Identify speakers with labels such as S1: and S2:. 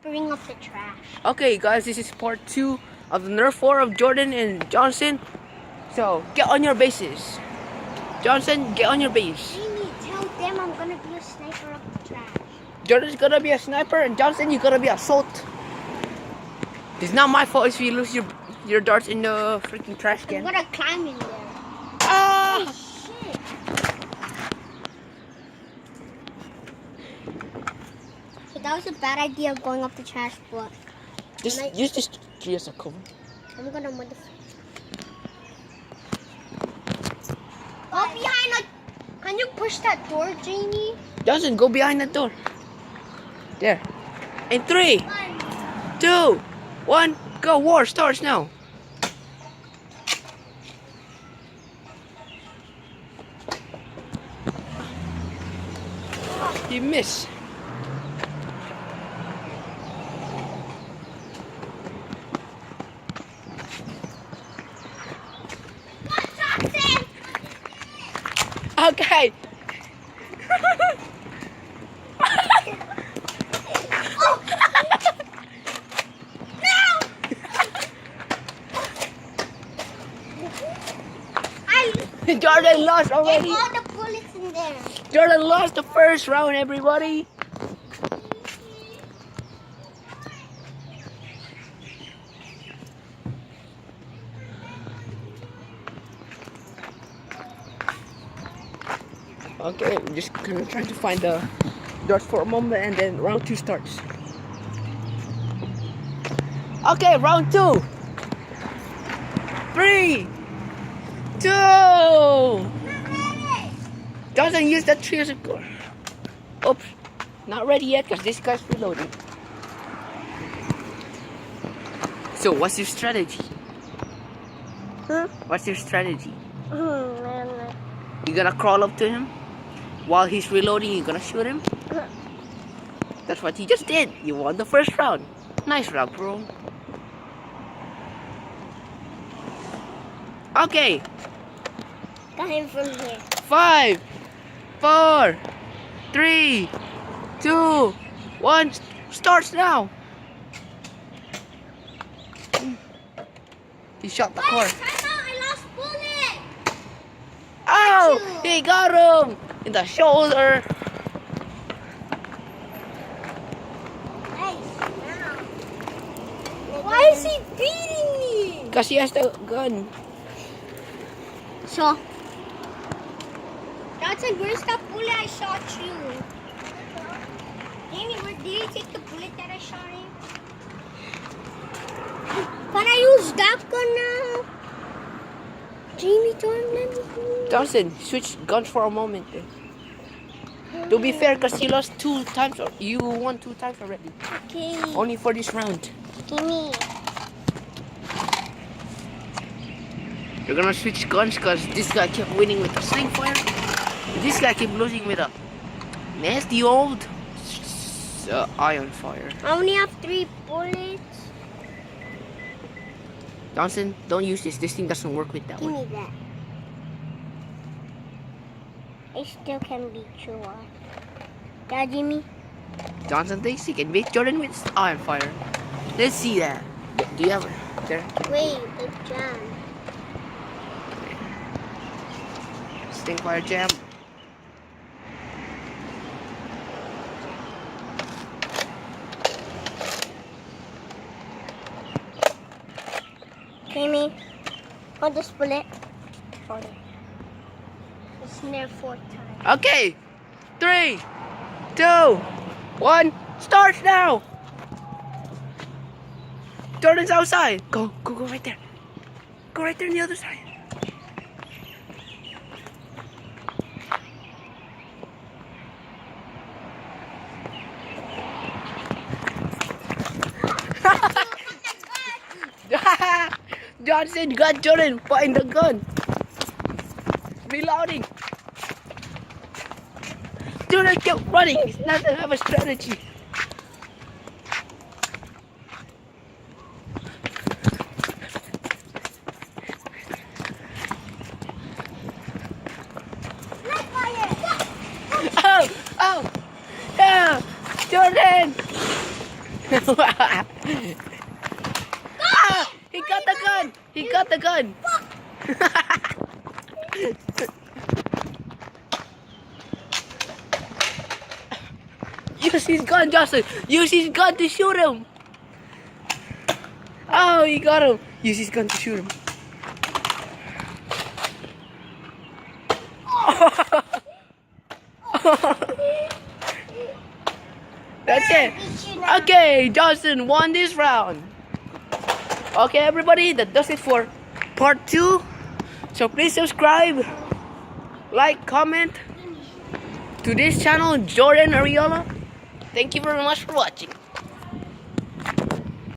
S1: Bring up the trash.
S2: Okay, guys, this is part 2 of the Nerf 4 of Jordan and Johnson. So, get on your bases. Johnson, get on your base.
S1: Jamie, tell them I'm gonna be a sniper of the trash.
S2: Jordan's gonna be a sniper, and Johnson, you're gonna be assault. It's not my fault if you lose your darts in the freaking trash can.
S1: I'm gonna climb in there.
S2: Ah!
S1: Oh, shit. So that was a bad idea of going up the trash, but
S2: Just use this tree as a cover.
S1: I'm gonna Go behind the. Can you push that door, Jamie?
S2: Johnson, go behind the door. There. In 3, 2, 1, go. War starts now. You miss. Okay. Jordan lost already.
S1: All the bullets in there.
S2: Jordan lost the first round, everybody. Okay, we're just gonna try to find the darts for a moment, and then round 2 starts. Okay, round 2. 3, 2. Doesn't use that tree as a core. Oops, not ready yet because this guy's reloading. So, what's your strategy?
S1: Huh?
S2: What's your strategy?
S1: Man.
S2: You gonna crawl up to him while he's reloading? You gonna shoot him? That's what you just did. You won the first round. Nice round, bro. Okay.
S1: Got him from here.
S2: 5, 4, 3, 2, 1. Starts now. He shot the core.
S1: Time out, I lost bullet.
S2: Oh, he got him in the shoulder.
S1: Nice. Why is he beating me?
S2: Because he has the gun.
S1: So, Johnson, where's that bullet I shot you? Jamie, where did you take the bullet that I shot him? Can I use that gun now? Jamie, don't let me.
S2: Johnson, switch guns for a moment. To be fair, because you lost 2 times. You won 2 times already.
S1: Okay.
S2: Only for this round.
S1: Jamie.
S2: You're gonna switch guns because this guy kept winning with a sling fire. This guy kept losing with a nasty old iron fire.
S1: I only have 3 bullets.
S2: Johnson, don't use this. This thing doesn't work with that
S1: Give
S2: one.
S1: me that. I still can beat you up. Yeah, Jimmy?
S2: Johnson thinks he can beat Jordan with iron fire. Let's see that. Do you have it there?
S1: Wait, the jam.
S2: Sling fire jam.
S1: Jamie, hold this bullet. Hold it. It's near 4 times.
S2: Okay. 3, 2, 1. Starts now. Jordan's outside. Go right there. Go right there on the other side. Johnson got Jordan find the gun. Reloading. Jordan kept running. He doesn't have a strategy. Oh, yeah, Jordan. Ah, he got the gun. He got the gun. Use his gun, Justin. Use his gun to shoot him. Oh, he got him. Use his gun to shoot him. That's it. Okay, Justin won this round. Okay, everybody, that does it for part 2. So please subscribe, like, comment to this channel, Jordan Ariola. Thank you very much for watching.